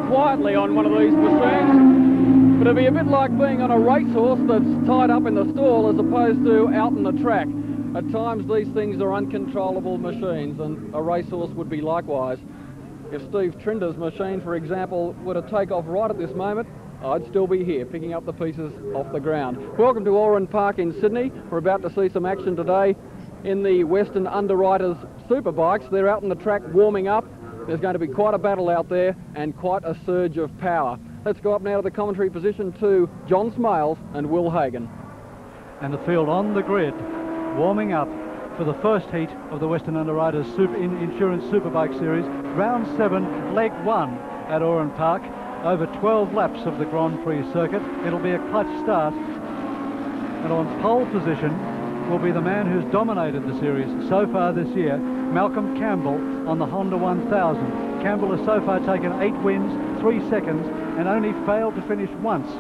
quietly on one of these machines, but it'd be a bit like being on a racehorse that's tied up in the stall as opposed to out on the track. At times these things are uncontrollable machines, and a racehorse would be likewise. If Steve Trinder's machine, for example, were to take off right at this moment, I'd still be here picking up the pieces off the ground. Welcome to Oran Park in Sydney. We're about to see some action today in the Western Underwriters Superbikes. They're out on the track warming up. There's going to be quite a battle out there and quite a surge of power. Let's go up now to the commentary position to John Smales and Will Hagan. And the field on the grid, warming up for the first heat of the Western Underwriters Insurance Superbike Series, round 7, leg 1 at Oran Park. Over 12 laps of the Grand Prix circuit. It'll be a clutch start. And on pole position will be the man who's dominated the series so far this year, Malcolm Campbell on the Honda 1000. Campbell has so far taken 8 wins, 3 seconds, and only failed to finish once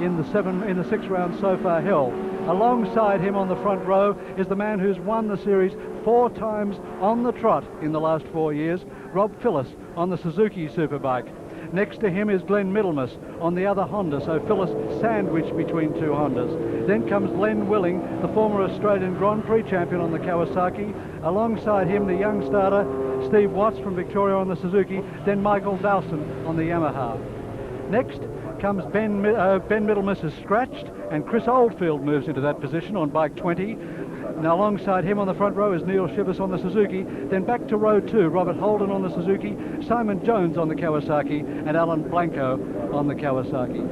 in the 6 rounds so far held. Alongside him on the front row is the man who's won the series 4 times on the trot in the last 4 years, Rob Phillips on the Suzuki Superbike. Next to him is Glenn Middlemas on the other Honda, so Phyllis sandwiched between 2 Hondas. Then comes Len Willing, the former Australian Grand Prix champion on the Kawasaki. Alongside him, the young starter, Steve Watts from Victoria on the Suzuki, then Michael Dawson on the Yamaha. Next comes Ben Middlemas is scratched, and Chris Oldfield moves into that position on bike 20. Now alongside him on the front row is Neil Shivers on the Suzuki. Then back to row 2, Robert Holden on the Suzuki, Simon Jones on the Kawasaki, and Alan Blanco on the Kawasaki.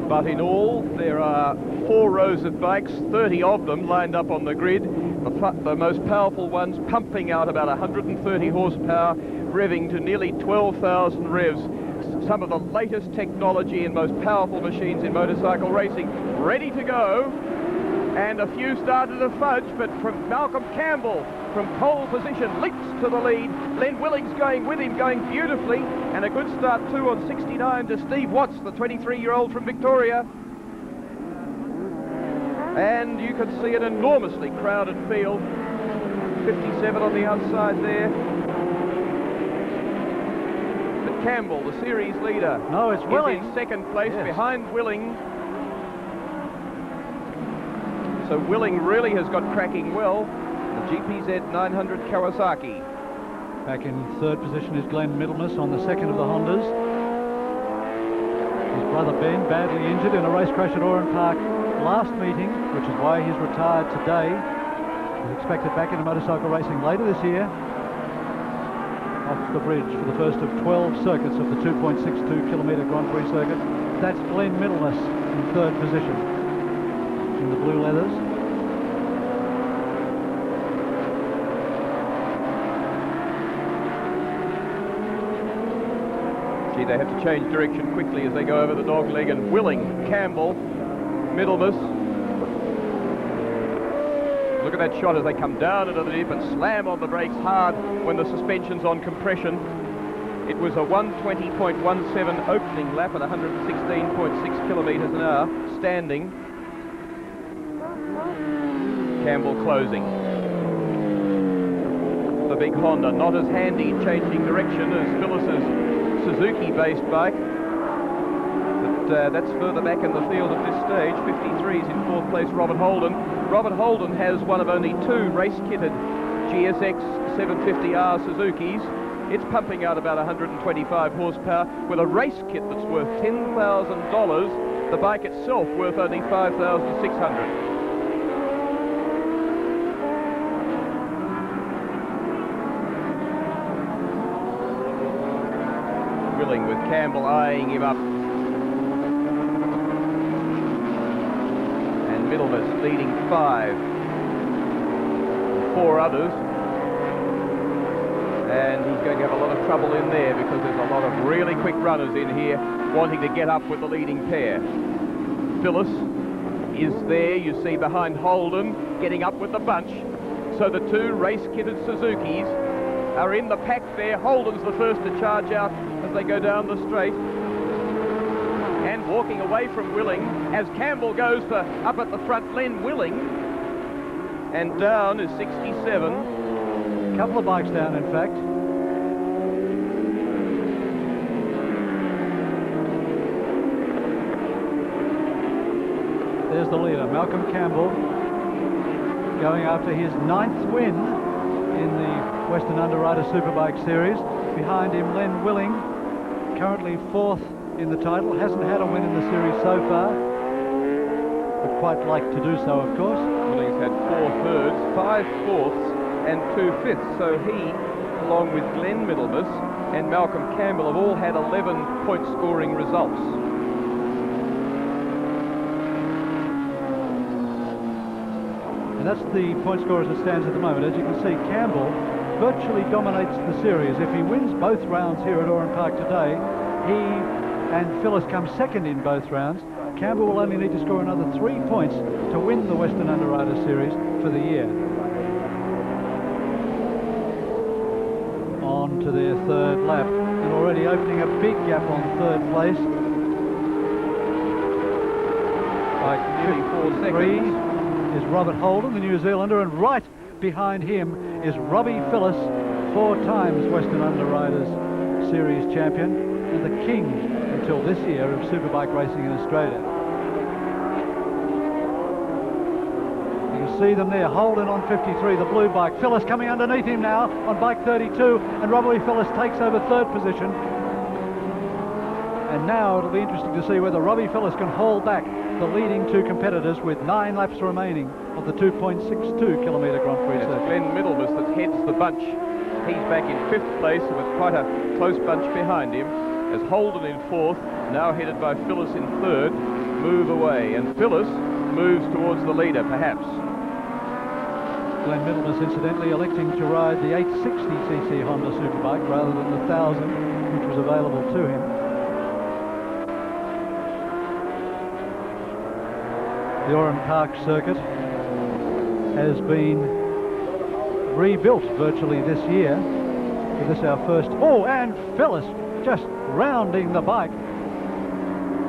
But in all, there are 4 rows of bikes, 30 of them lined up on the grid. The most powerful ones pumping out about 130 horsepower, revving to nearly 12,000 revs. Some of the latest technology and most powerful machines in motorcycle racing, ready to go. And a few started to fudge, but from Malcolm Campbell, from pole position, leaps to the lead. Len Willings going with him, going beautifully, and a good start too on 69 to Steve Watts, the 23-year-old from Victoria. And you can see an enormously crowded field. 57 on the outside there. But Campbell, the series leader, no, it's Willing, is in second place, yes, behind Willing. So Willing really has got cracking well. The GPZ 900 Kawasaki. Back in third position is Glenn Middlemas on the second of the Hondas. His brother Ben, badly injured in a race crash at Oran Park last meeting, which is why he's retired today. He's expected back into motorcycle racing later this year. Off the bridge for the first of 12 circuits of the 2.62 kilometre Grand Prix circuit. That's Glenn Middlemas in third position in the blue leathers. Gee, they have to change direction quickly as they go over the dog leg, and Willing, Campbell, Middlemas. Look at that shot as they come down into the dip and slam on the brakes hard when the suspension's on compression. It was a 120.17 opening lap at 116.6 kilometres an hour, standing. Campbell closing. The big Honda, not as handy changing direction as Phyllis's Suzuki-based bike. But that's further back in the field at this stage. 53's in fourth place, Robert Holden. Robert Holden has one of only 2 race-kitted GSX 750R Suzukis. It's pumping out about 125 horsepower with a race kit that's worth $10,000. The bike itself worth only $5,600. Willing with Campbell eyeing him up. And Middlemas leading 5. 4 others. And he's going to have a lot of trouble in there because there's a lot of really quick runners in here wanting to get up with the leading pair. Phyllis is there, you see, behind Holden, getting up with the bunch. So the 2 race-kitted Suzukis are in the pack there. Holden's the first to charge out as they go down the straight. And walking away from Willing as Campbell goes for up at the front, Len Willing. And down is 67. Couple of bikes down, in fact. the leader. Malcolm Campbell going after his 9th win in the Western Underwriters Superbike Series. Behind him, Len Willing, currently 4th in the title. Hasn't had a win in the series so far. Would quite like to do so, of course. Willing's had 4 thirds, 5 fourths, and 2 fifths. So he, along with Glenn Middlemas and Malcolm Campbell, have all had 11-point scoring results. And that's the point score as it stands at the moment. As you can see, Campbell virtually dominates the series. If he wins both rounds here at Oran Park today, he and Phyllis come second in both rounds. Campbell will only need to score another 3 points to win the Western Underwriters Series for the year. On to their 3rd lap, and already opening a big gap on 3rd place. Like nearly 4 seconds. Is Robert Holden, the New Zealander, and right behind him is Robbie Phillis, 4 times Western Underwriters Series champion and the king until this year of superbike racing in Australia. You can see them there. Holden on 53, the blue bike. Phillis coming underneath him now on bike 32, and Robbie Phillis takes over 3rd position. And now it'll be interesting to see whether Robbie Phillis can haul back the leading 2 competitors with 9 laps remaining of the 2.62 kilometre Grand Prix circuit. Glenn Middlemas that heads the bunch. He's back in 5th place with quite a close bunch behind him, as Holden in 4th, now headed by Phillis in 3rd, move away, and Phillis moves towards the leader, perhaps. Glenn Middlemas, incidentally, electing to ride the 860cc Honda Superbike rather than the 1000, which was available to him. The Oran Park circuit has been rebuilt virtually this year. This is our first. Oh, and Phillis just rounding the bike.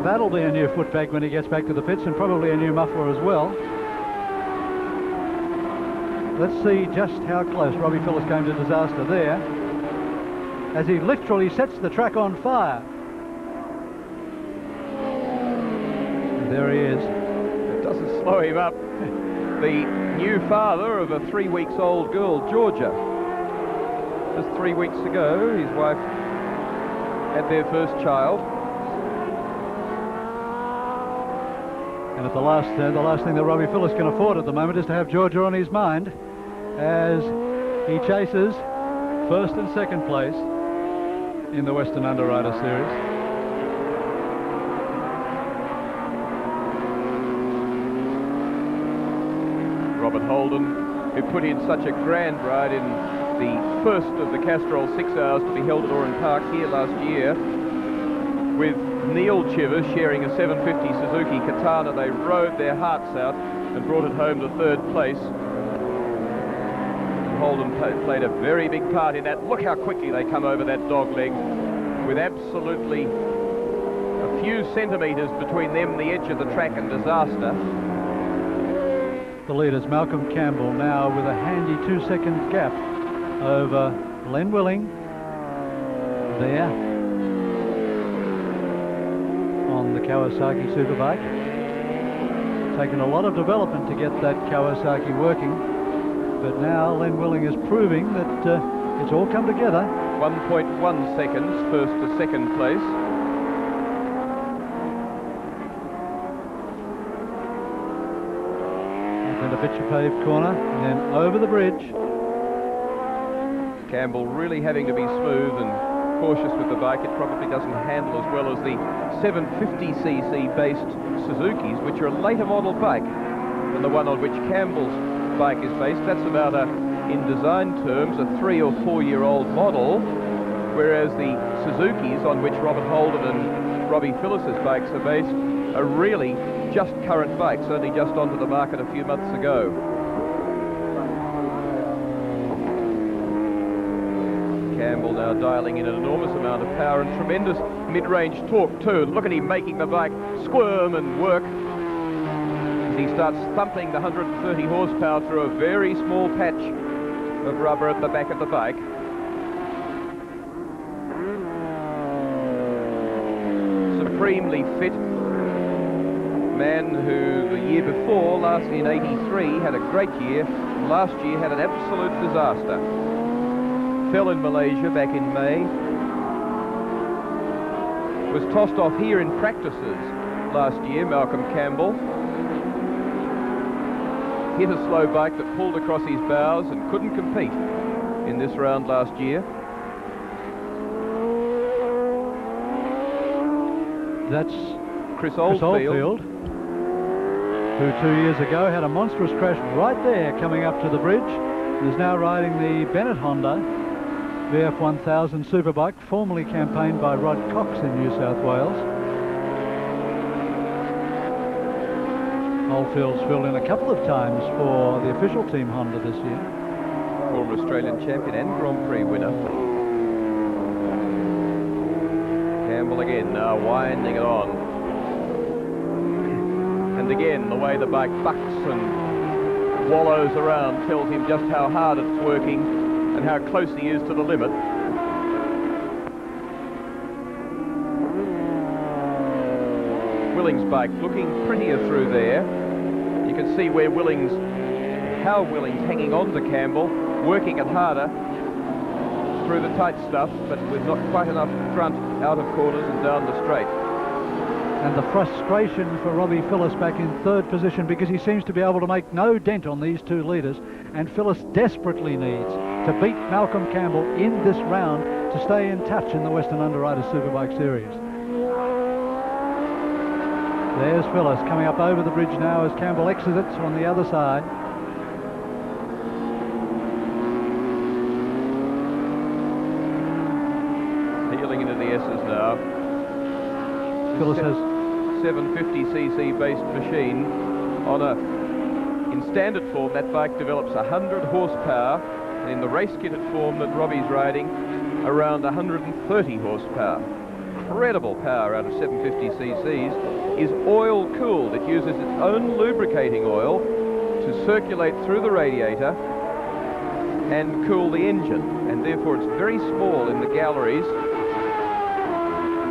That'll be a new foot bag when he gets back to the pits, and probably a new muffler as well. Let's see just how close Robbie Phillis came to disaster there, as he literally sets the track on fire. And there he is. Doesn't slow him up. The new father of a 3-week-old girl, Georgia. Just 3 weeks ago, his wife had their first child. And at the last thing that Robbie Phillis can afford at the moment is to have Georgia on his mind, as he chases 1st and 2nd place in the Western Underwriter Series. Robert Holden, who put in such a grand ride in the first of the Castrol 6 hours to be held at Oran Park here last year, with Neil Chivers sharing a 750 Suzuki Katana. They rode their hearts out and brought it home to 3rd place. Holden played a very big part in that. Look how quickly they come over that dog leg, with absolutely a few centimetres between them and the edge of the track, and disaster. The leaders, Malcolm Campbell, now with a handy 2-second gap over Len Willing there on the Kawasaki Superbike. Taken a lot of development to get that Kawasaki working, but now Len Willing is proving that it's all come together. 1.1 seconds, 1st to 2nd place. And a bit of paved corner, and then over the bridge. Campbell really having to be smooth and cautious with the bike. It probably doesn't handle as well as the 750cc based Suzukis, which are a later model bike than the one on which Campbell's bike is based. That's about in design terms, a 3 or 4 year old model, whereas the Suzukis on which Robert Holden and Robbie Phillis's bikes are based are really just current bikes, only just onto the market a few months ago. Campbell now dialing in an enormous amount of power and tremendous mid-range torque too. Look at him making the bike squirm and work as he starts thumping the 130 horsepower through a very small patch of rubber at the back of the bike. Supremely fit, man who the year before, last in '83, had a great year. Last year had an absolute disaster. Fell in Malaysia back in May. Was tossed off here in practices last year, Malcolm Campbell. Hit a slow bike that pulled across his bows and couldn't compete in this round last year. That's Chris Oldfield, who 2 years ago had a monstrous crash right there coming up to the bridge, and is now riding the Bennett Honda VF 1000 Superbike, formerly campaigned by Rod Cox in New South Wales. Oldfield's filled in a couple of times for the official team Honda this year. Former Australian champion and Grand Prix winner. Campbell again, now winding it on. And again, the way the bike bucks and wallows around tells him just how hard it's working and how close he is to the limit. Willings' bike looking prettier through there. You can see where how Willings hanging on to Campbell, working it harder through the tight stuff, but with not quite enough front out of corners and down the straight. And the frustration for Robbie Phillips back in third position, because he seems to be able to make no dent on these two leaders, and Phillips desperately needs to beat Malcolm Campbell in this round to stay in touch in the Western Underwriters Superbike Series. There's Phillips coming up over the bridge now as Campbell exits on the other side. Heeling into the S's now. Phillips has 750cc based machine on in standard form. That bike develops 100 horsepower, and in the race kitted form that Robbie's riding, around 130 horsepower. Incredible power out of 750cc's. Is oil cooled. It uses its own lubricating oil to circulate through the radiator and cool the engine, and therefore it's very small in the galleries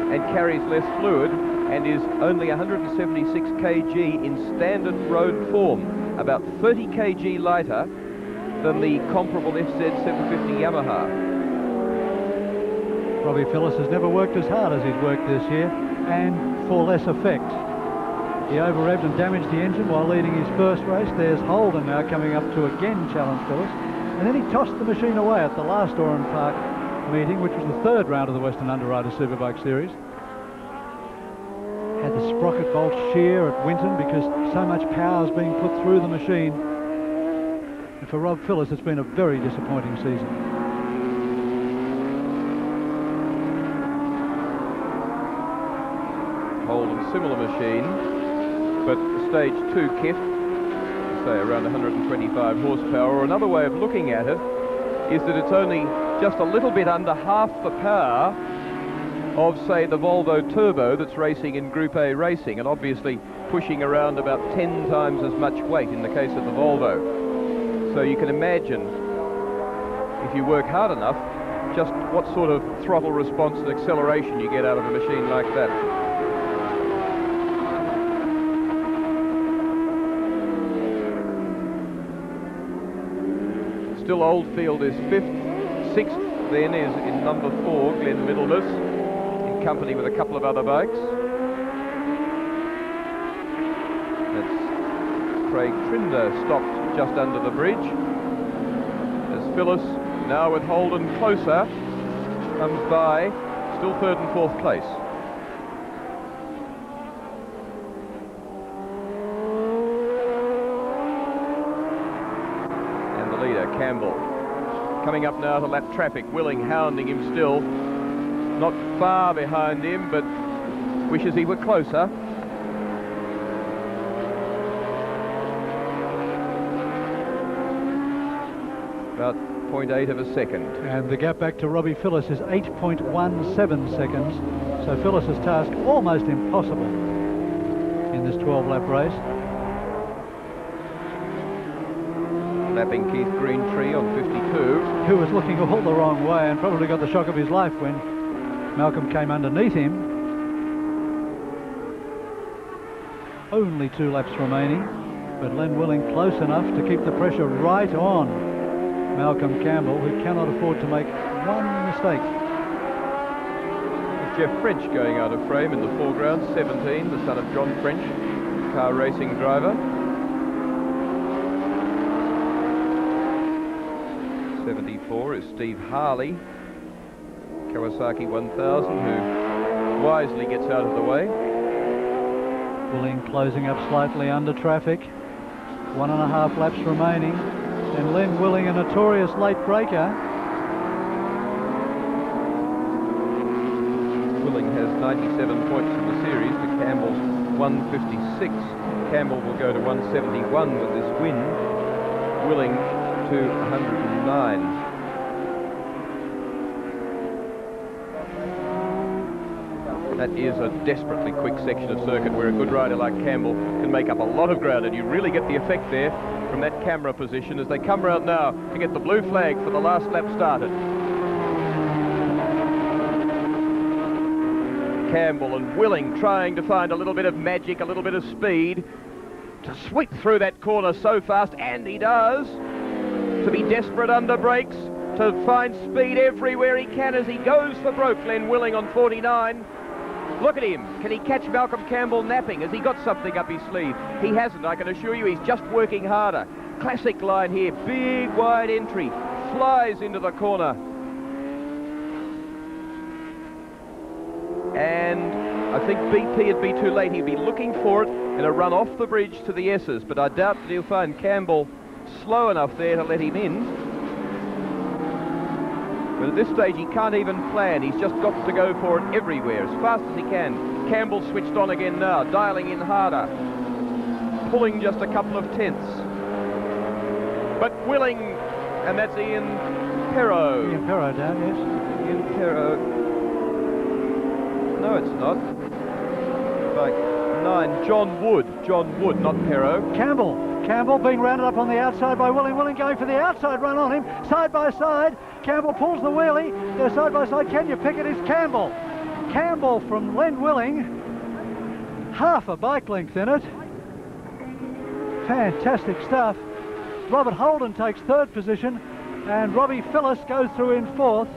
and carries less fluid, and is only 176 kg in standard road form, about 30 kg lighter than the comparable FZ 750 Yamaha. Robbie Phillips has never worked as hard as he's worked this year, and for less effect. He over-revved and damaged the engine while leading his first race. There's Holden now coming up to again challenge Phillips, and then he tossed the machine away at the last Oran Park meeting, which was the third round of the Western Underwriters Superbike Series. Had the sprocket bolt shear at Winton because so much power is being put through the machine. And for Rob Phillips, it's been a very disappointing season. Holden, similar machine, but stage 2 kit, say around 125 horsepower. Or another way of looking at it is that it's only just a little bit under half the power of, say, the Volvo Turbo that's racing in Group A racing, and obviously pushing around about 10 times as much weight in the case of the Volvo. So you can imagine, if you work hard enough, just what sort of throttle response and acceleration you get out of a machine like that. Still Oldfield is 5th, 6th then is in number 4, Glenn Middlemas, in company with a couple of other bikes. That's Craig Trinder stopped just under the bridge. As Phyllis, now with Holden closer, comes by, still 3rd and 4th place. Campbell coming up now to lap traffic. Willing hounding him still, not far behind him, but wishes he were closer. About 0.8 of a second. And the gap back to Robbie Phillips is 8.17 seconds. So Phillips' task almost impossible in this 12-lap race. Lapping Keith Greentree on 52. Who was looking all the wrong way and probably got the shock of his life when Malcolm came underneath him. only 2 laps remaining, but Len Willing close enough to keep the pressure right on Malcolm Campbell, who cannot afford to make one mistake. Jeff French going out of frame in the foreground, 17, the son of John French, car racing driver. 74 is Steve Harley, Kawasaki 1000, who wisely gets out of the way. Willing closing up slightly under traffic. 1.5 laps remaining. And Len Willing, a notorious late breaker. Willing has 97 points in the series to Campbell's 156. Campbell will go to 171 with this win. Willing to 109. That is a desperately quick section of circuit where a good rider like Campbell can make up a lot of ground, and you really get the effect there from that camera position as they come round now to get the blue flag for the last lap started. Campbell and Willing trying to find a little bit of magic, a little bit of speed to sweep through that corner so fast, and he does. To be desperate under brakes, to find speed everywhere he can as he goes for broke. Len Willing on 49. Look at him. Can he catch Malcolm Campbell napping? Has he got something up his sleeve? He hasn't, I can assure you. He's just working harder. Classic line here. Big wide entry. Flies into the corner. And I think BP would be too late. He'd be looking for it in a run off the bridge to the S's, but I doubt that he'll find Campbell slow enough there to let him in. But at this stage he can't even plan. He's just got to go for it everywhere as fast as he can. Campbell switched on again now, dialing in harder, pulling just a couple of tenths. But Willing, and that's Ian Perot. Ian Perot down, yes. Ian Perot. No, it's not. Like 9, John Wood, not Perot. Campbell being rounded up on the outside by Willing. Willing going for the outside run on him, side by side. Campbell pulls the wheelie. They're side by side. Can you pick it? It's Campbell. Campbell from Len Willing. Half a bike length in it. Fantastic stuff. Robert Holden takes 3rd position, and Robbie Phillips goes through in 4th.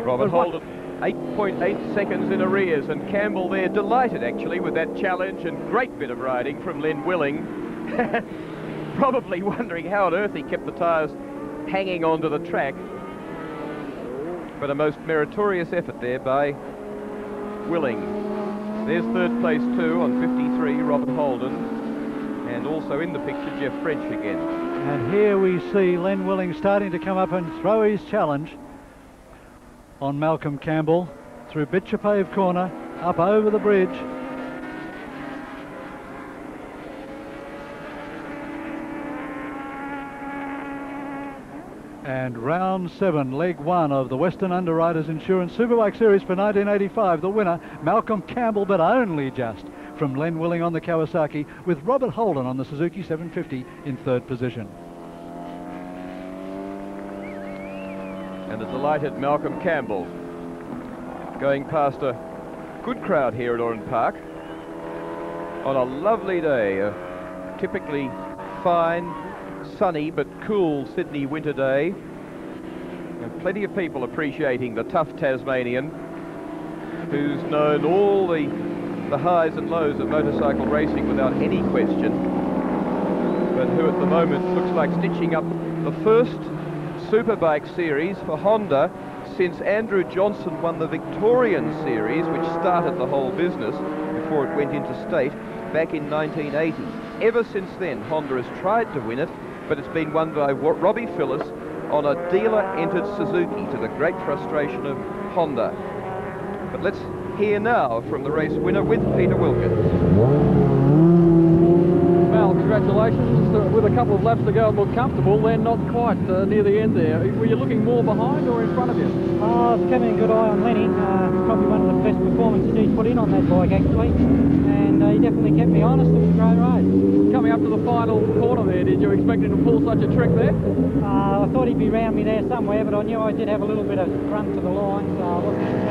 Robert Holden 8.8 seconds in arrears, and Campbell there delighted actually with that challenge, and great bit of riding from Len Willing. Probably wondering how on earth he kept the tyres hanging onto the track, but a most meritorious effort there by Willing. There's 3rd place too on 53, Robert Holden, and also in the picture Jeff French again. And here we see Len Willing starting to come up and throw his challenge on Malcolm Campbell through Bitchapave Corner, up over the bridge. And round 7, leg 1 of the Western Underwriters Insurance Superbike Series for 1985. The winner, Malcolm Campbell, but only just, from Len Willing on the Kawasaki, with Robert Holden on the Suzuki 750 in 3rd position. And the delighted Malcolm Campbell going past a good crowd here at Oran Park on a lovely day, a typically fine, sunny but cool Sydney winter day, and plenty of people appreciating the tough Tasmanian who's known all the highs and lows of motorcycle racing without any question, but who at the moment looks like stitching up the first Superbike series for Honda since Andrew Johnson won the Victorian series, which started the whole business before it went into state back in 1980. Ever since then, Honda has tried to win it, but it's been won by Robbie Phillips on a dealer-entered Suzuki, to the great frustration of Honda. But let's hear now from the race winner with Peter Wilkins. Well, congratulations. With a couple of laps to go, it looked comfortable. They're not quite near the end there. Were you looking more behind or in front of you? I was keeping a good eye on Lenny. Probably one of the best performances he's put in on that bike, actually. And he definitely kept me honest. It was a great race. Coming up to the final corner there, did you expect him to pull such a trick there? I thought he'd be round me there somewhere, but I knew I did have a little bit of run to the line, so I wasn't